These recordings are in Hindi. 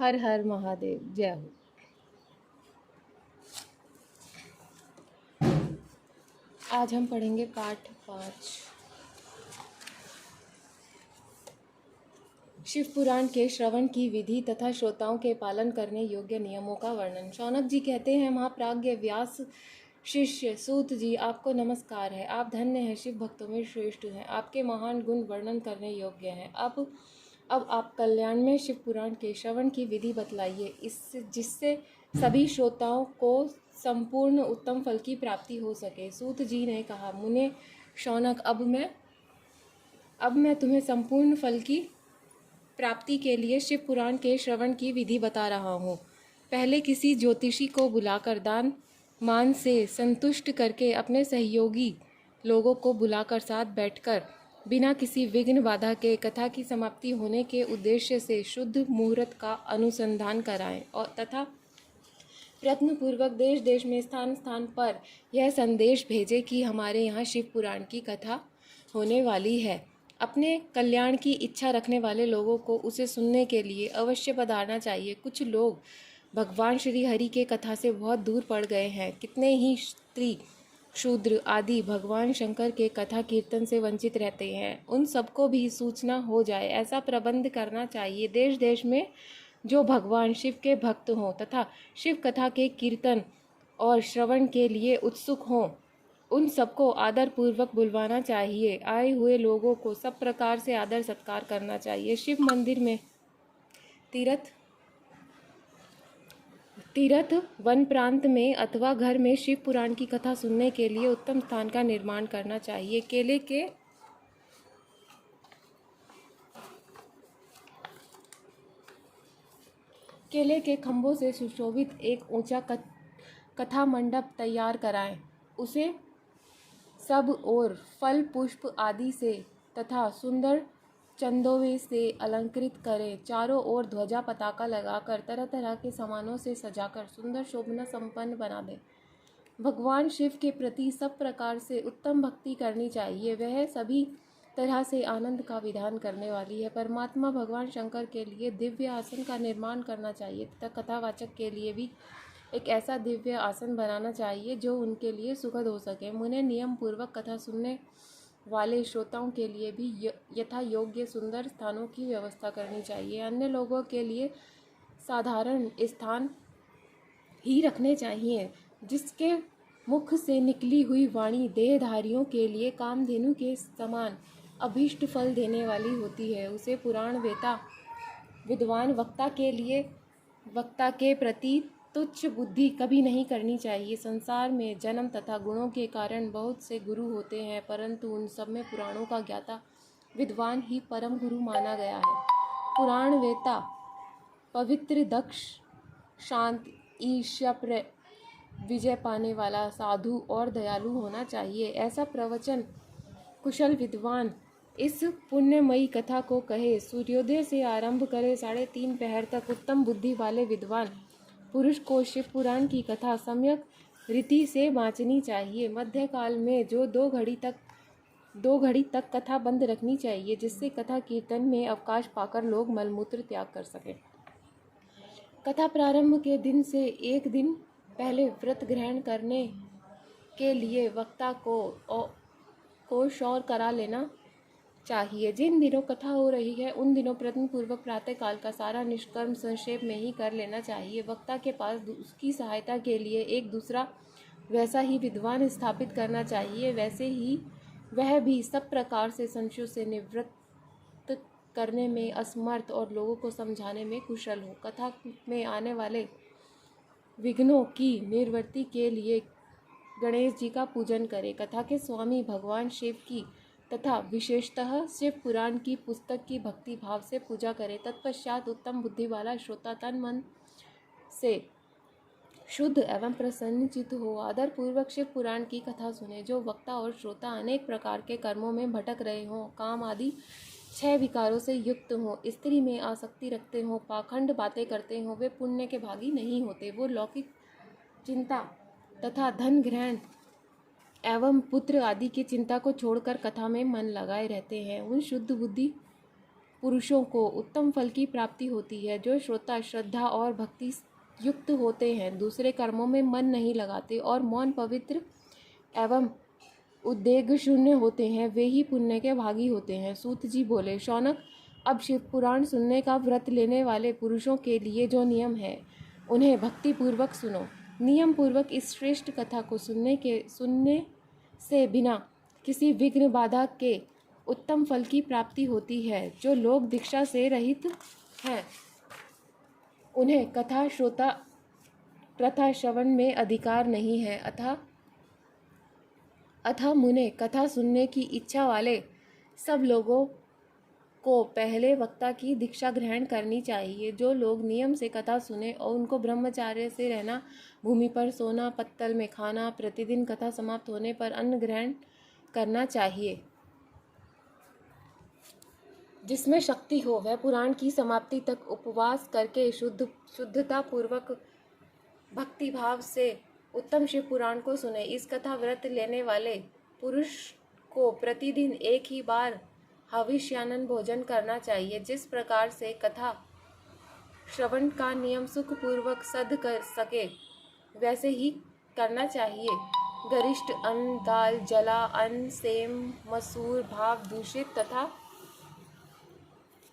हर हर महादेव। जय हो। आज हम पढ़ेंगे पाठ 5 शिव पुराण के श्रवण की विधि तथा श्रोताओं के पालन करने योग्य नियमों का वर्णन। शौनक जी कहते हैं, महाप्राज्ञ व्यास शिष्य सूत जी, आपको नमस्कार है। आप धन्य हैं, शिव भक्तों में श्रेष्ठ हैं। आपके महान गुण वर्णन करने योग्य हैं। अब आप कल्याण में शिव पुराण के श्रवण की विधि बतलाइए, इससे जिससे सभी श्रोताओं को संपूर्ण उत्तम फल की प्राप्ति हो सके। सूत जी ने कहा, मुने शौनक, अब मैं तुम्हें संपूर्ण फल की प्राप्ति के लिए शिव पुराण के श्रवण की विधि बता रहा हूँ। पहले किसी ज्योतिषी को बुलाकर दान मान से संतुष्ट करके अपने सहयोगी लोगों को बुलाकर साथ बैठकर बिना किसी विघ्न बाधा के कथा की समाप्ति होने के उद्देश्य से शुद्ध मुहूर्त का अनुसंधान कराएं और तथा प्रयत्न पूर्वक देश देश में स्थान स्थान पर यह संदेश भेजे कि हमारे यहाँ शिव पुराण की कथा होने वाली है। अपने कल्याण की इच्छा रखने वाले लोगों को उसे सुनने के लिए अवश्य पधारना चाहिए। कुछ लोग भगवान श्री हरि के कथा से बहुत दूर पड़ गए हैं। कितने ही स्त्री शूद्र आदि भगवान शंकर के कथा कीर्तन से वंचित रहते हैं। उन सबको भी सूचना हो जाए, ऐसा प्रबंध करना चाहिए। देश देश में जो भगवान शिव के भक्त हों तथा शिव कथा के कीर्तन और श्रवण के लिए उत्सुक हों, उन सबको आदर पूर्वक बुलवाना चाहिए। आए हुए लोगों को सब प्रकार से आदर सत्कार करना चाहिए। शिव मंदिर में तीर्थ वन प्रांत में अथवा घर में शिव पुराण की कथा सुनने के लिए उत्तम स्थान का निर्माण करना चाहिए। केले के खंभों से सुशोभित एक ऊंचा कथा मंडप तैयार कराएं। उसे सब ओर फल पुष्प आदि से तथा सुंदर चंदोवे से अलंकृत करें। चारों ओर ध्वजा पताका लगाकर तरह तरह के सामानों से सजाकर सुंदर शोभना संपन्न बना दें। भगवान शिव के प्रति सब प्रकार से उत्तम भक्ति करनी चाहिए। वह सभी तरह से आनंद का विधान करने वाली है। परमात्मा भगवान शंकर के लिए दिव्य आसन का निर्माण करना चाहिए तथा कथावाचक के लिए भी एक ऐसा दिव्य आसन बनाना चाहिए जो उनके लिए सुखद हो सके। उन्हें नियम पूर्वक कथा सुनने वाले श्रोताओं के लिए भी यथा योग्य सुंदर स्थानों की व्यवस्था करनी चाहिए। अन्य लोगों के लिए साधारण स्थान ही रखने चाहिए। जिसके मुख से निकली हुई वाणी देहधारियों के लिए कामधेनु के समान अभीष्ट फल देने वाली होती है, उसे पुराण वेता विद्वान वक्ता के प्रति तुच्छ बुद्धि कभी नहीं करनी चाहिए। संसार में जन्म तथा गुणों के कारण बहुत से गुरु होते हैं, परंतु उन सब में पुराणों का ज्ञाता विद्वान ही परम गुरु माना गया है। पुराण वेता पवित्र, दक्ष, शांत, ईर्ष्या विजय पाने वाला, साधु और दयालु होना चाहिए। ऐसा प्रवचन कुशल विद्वान इस पुण्यमयी कथा को कहे। सूर्योदय से आरंभ करे 3:30 पहर तक उत्तम बुद्धि वाले विद्वान पुरुष को शिव पुराण की कथा सम्यक रीति से बाँचनी चाहिए। मध्यकाल में जो 2 घड़ी तक कथा बंद रखनी चाहिए, जिससे कथा कीर्तन में अवकाश पाकर लोग मलमूत्र त्याग कर सकें। कथा प्रारंभ के दिन से 1 दिन पहले व्रत ग्रहण करने के लिए वक्ता को शौर करा लेना चाहिए। जिन दिनों कथा हो रही है उन दिनों प्रयत्न पूर्वक प्रातः काल का सारा निष्कर्म संक्षेप में ही कर लेना चाहिए। वक्ता के पास उसकी सहायता के लिए एक दूसरा वैसा ही विद्वान स्थापित करना चाहिए। वैसे ही वह भी सब प्रकार से संशयों से निवृत्त करने में असमर्थ और लोगों को समझाने में कुशल हो। कथा में आने वाले विघ्नों की निवृत्ति के लिए गणेश जी का पूजन करें। कथा के स्वामी भगवान शिव की तथा विशेषतः शिव पुराण की पुस्तक की भक्ति भाव से पूजा करें। तत्पश्चात उत्तम बुद्धि वाला श्रोता तन मन से शुद्ध एवं प्रसन्नचित्त हो आदर पूर्वक शिव पुराण की कथा सुने। जो वक्ता और श्रोता अनेक प्रकार के कर्मों में भटक रहे हों, काम आदि 6 विकारों से युक्त हों, स्त्री में आसक्ति रखते हों, पाखंड बातें करते हों, वे पुण्य के भागी नहीं होते। वो लौकिक चिंता तथा धन ग्रहण एवं पुत्र आदि की चिंता को छोड़कर कथा में मन लगाए रहते हैं। उन शुद्ध बुद्धि पुरुषों को उत्तम फल की प्राप्ति होती है। जो श्रोता श्रद्धा और भक्ति युक्त होते हैं, दूसरे कर्मों में मन नहीं लगाते और मौन, पवित्र एवं उद्वेग शून्य होते हैं, वे ही पुण्य के भागी होते हैं। सूत जी बोले, शौनक, अब शिव पुराण सुनने का व्रत लेने वाले पुरुषों के लिए जो नियम है उन्हें भक्ति पूर्वक सुनो। नियम पूर्वक इस श्रेष्ठ कथा को सुनने से बिना किसी विघ्न बाधा के उत्तम फल की प्राप्ति होती है। जो लोग दीक्षा से रहित हैं उन्हें कथा श्रोता प्रथा श्रवण में अधिकार नहीं है। अतः मुने कथा सुनने की इच्छा वाले सब लोगों को पहले वक्ता की दीक्षा ग्रहण करनी चाहिए। जो लोग नियम से कथा सुने और उनको ब्रह्मचार्य से रहना, भूमि पर सोना, पत्तल में खाना, प्रतिदिन कथा समाप्त होने पर अन्न ग्रहण करना चाहिए, जिसमें शक्ति हो, वह पुराण की समाप्ति तक उपवास करके शुद्धता पूर्वक भक्ति भाव से उत्तम शिव पुराण को सुने। इस कथा व्रत लेने वाले पुरुष को प्रतिदिन एक ही बार हविष्यान्न भोजन करना चाहिए। जिस प्रकार से कथा श्रवण का नियम सुख पूर्वक सद कर सके वैसे ही करना चाहिए। गरिष्ठ अन्न, दाल, जला अन्न, सेम, मसूर, भाव दूषित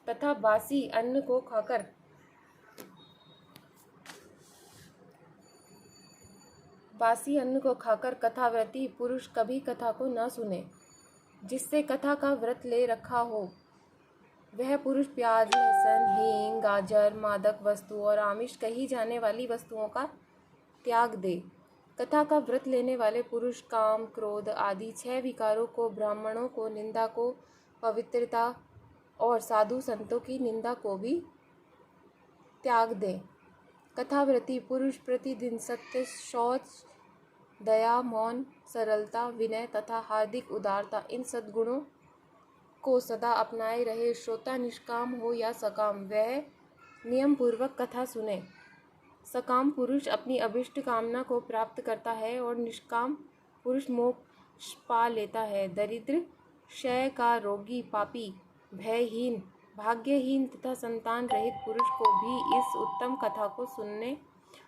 तथा बासी अन्न को खाकर कथाव्रती पुरुष कभी कथा को न सुने। जिससे कथा का व्रत ले रखा हो वह पुरुष प्याज, लहसुन, हींग, गाजर, मादक वस्तु और आमिष कही जाने वाली वस्तुओं का त्याग दे। कथा का व्रत लेने वाले पुरुष काम, क्रोध आदि 6 विकारों को, ब्राह्मणों को निंदा को, पवित्रता और साधु संतों की निंदा को भी त्याग दें। कथाव्रती पुरुष प्रतिदिन सत्य, शौच, दया, मौन, सरलता, विनय तथा हार्दिक उदारता, इन सद्गुणों को सदा अपनाए रहे। श्रोता निष्काम हो या सकाम, वह नियम पूर्वक कथा सुने। सकाम पुरुष अपनी अभिष्ट कामना को प्राप्त करता है और निष्काम पुरुष मोक्ष पा लेता है। दरिद्र, क्षय का रोगी, पापी, भयहीन, भाग्यहीन तथा संतान रहित पुरुष को भी इस उत्तम कथा को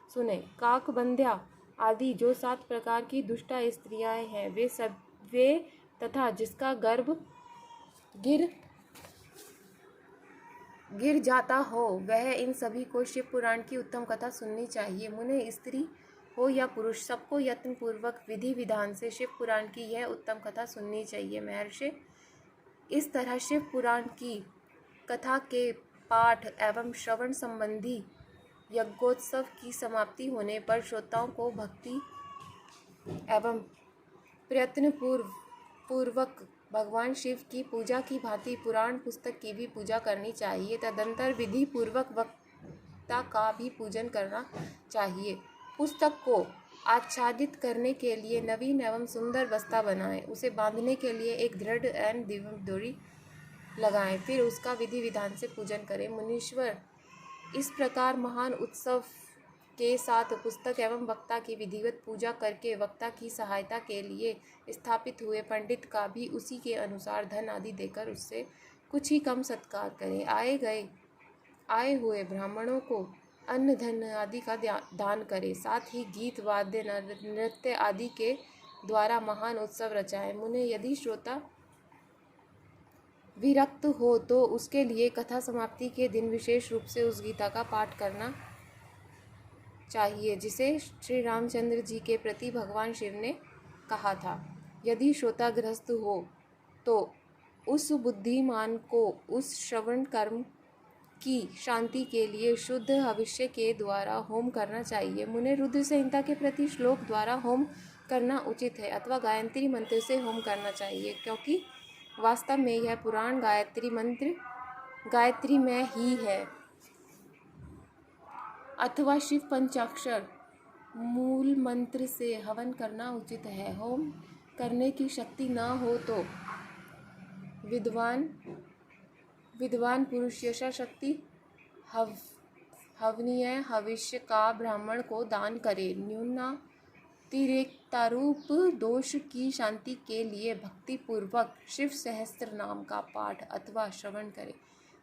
सुने। काकबंध्या आदि जो 7 प्रकार की दुष्टा स्त्रियां हैं वे तथा जिसका गर्भ गिर जाता हो वह इन सभी को शिव पुराण की उत्तम कथा सुननी चाहिए। मुने, स्त्री हो या पुरुष, सबको यत्न पूर्वक विधि विधान से शिव पुराण की यह उत्तम कथा सुननी चाहिए। महर्षि, इस तरह शिव पुराण की कथा के पाठ एवं श्रवण संबंधी यज्ञोत्सव की समाप्ति होने पर श्रोताओं को भक्ति एवं प्रयत्न पूर्वक भगवान शिव की पूजा की भांति पुराण पुस्तक की भी पूजा करनी चाहिए। तदंतर विधि पूर्वक वक्ता का भी पूजन करना चाहिए। पुस्तक को आच्छादित करने के लिए नवीन एवं सुंदर बस्ता बनाएं, उसे बांधने के लिए एक दृढ़ एवं दिव्य डोरी लगाएं, फिर उसका विधि विधान से पूजन करें। मुनीश्वर, इस प्रकार महान उत्सव के साथ पुस्तक एवं वक्ता की विधिवत पूजा करके वक्ता की सहायता के लिए स्थापित हुए पंडित का भी उसी के अनुसार धन आदि देकर उससे कुछ ही कम सत्कार करें। आए हुए ब्राह्मणों को अन्न धन आदि का दान करें। साथ ही गीत, वाद्य, नृत्य आदि के द्वारा महान उत्सव रचाएं। मुने, यदि श्रोता विरक्त हो तो उसके लिए कथा समाप्ति के दिन विशेष रूप से उस गीता का पाठ करना चाहिए जिसे श्री रामचंद्र जी के प्रति भगवान शिव ने कहा था। यदि श्रोता गृहस्थ हो तो उस बुद्धिमान को उस श्रवण कर्म की शांति के लिए शुद्ध हविष्य के द्वारा होम करना चाहिए। मुने, रुद्र संहिता के प्रति श्लोक द्वारा होम करना उचित है अथवा गायत्री मंत्र से होम करना चाहिए, क्योंकि वास्तव में यह पुराण गायत्री मंत्र गायत्री में ही है, अथवा शिव पंचाक्षर मूल मंत्र से हवन करना उचित है। होम करने की शक्ति न हो तो विद्वान पुरुष यथाशक्ति हवनीय हविष्य का ब्राह्मण को दान करे। न्यूनातिरिक्तारूप दोष की शांति के लिए भक्ति पूर्वक शिव सहस्त्र नाम का पाठ अथवा श्रवण करे।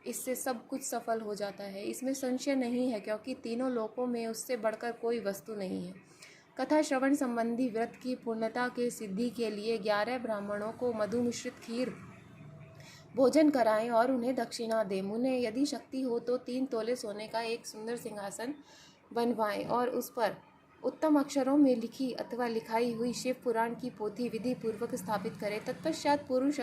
इससे सब कुछ सफल हो जाता है। इसमें संशय नहीं है, क्योंकि तीनों लोकों में उससे बढ़कर कोई वस्तु नहीं है। कथा श्रवण संबंधी व्रत की पूर्णता के सिद्धि के लिए 11 ब्राह्मणों को मधु मिश्रित खीर भोजन कराएं और उन्हें दक्षिणा दें। उन्हें यदि शक्ति हो तो 3 तोले सोने का एक सुंदर सिंहासन बनवाएं और उस पर उत्तम अक्षरों में लिखी अथवा लिखाई हुई शिव पुराण की पोथी विधि पूर्वक स्थापित करें। तत्पश्चात पुरुष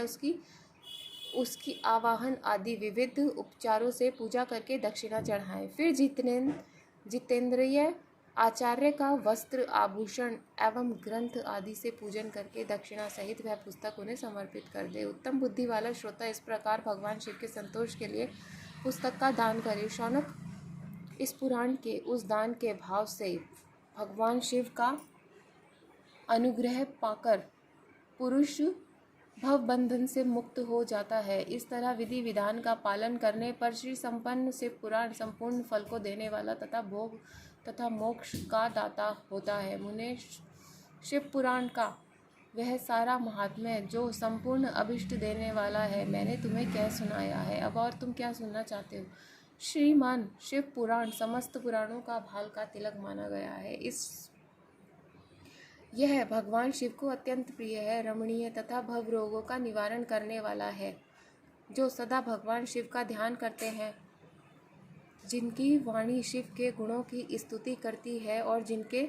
उसकी आवाहन आदि विविध उपचारों से पूजा करके दक्षिणा चढ़ाएं। फिर जितेंद्रिय आचार्य का वस्त्र आभूषण एवं ग्रंथ आदि से पूजन करके दक्षिणा सहित वह पुस्तक उन्हें समर्पित कर दे। उत्तम बुद्धि वाला श्रोता इस प्रकार भगवान शिव के संतोष के लिए पुस्तक का दान करे। शौनक इस पुराण के उस दान के भाव से भगवान शिव का अनुग्रह पाकर पुरुष भव बंधन से मुक्त हो जाता है। इस तरह विधि विधान का पालन करने पर श्री संपन्न शिव पुराण संपूर्ण फल को देने वाला तथा भोग तथा मोक्ष का दाता होता है। मुने, शिव पुराण का वह सारा महात्म्य जो संपूर्ण अभिष्ट देने वाला है मैंने तुम्हें कह सुनाया है। अब और तुम क्या सुनना चाहते हो? श्रीमान शिव पुराण समस्त पुराणों का भाल का तिलक माना गया है। यह भगवान शिव को अत्यंत प्रिय है, रमणीय तथा भव रोगों का निवारण करने वाला है। जो सदा भगवान शिव का ध्यान करते हैं, जिनकी वाणी शिव के गुणों की स्तुति करती है और जिनके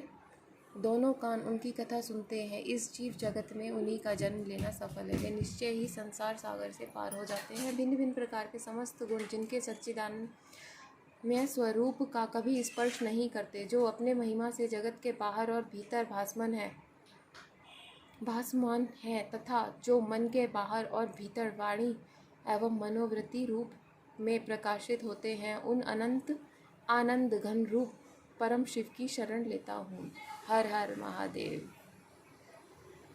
दोनों कान उनकी कथा सुनते हैं, इस जीव जगत में उन्हीं का जन्म लेना सफल है। वे निश्चय ही संसार सागर से पार हो जाते हैं। भिन्न भिन्न प्रकार के समस्त गुण जिनके सच्चिदानंदमय स्वरूप का कभी स्पर्श नहीं करते, जो अपने महिमा से जगत के बाहर और भीतर भासमान है तथा जो मन के बाहर और भीतर वाणी एवं मनोवृत्ति रूप में प्रकाशित होते हैं, उन अनंत आनंद घन रूप परम शिव की शरण लेता हूँ। हर हर महादेव।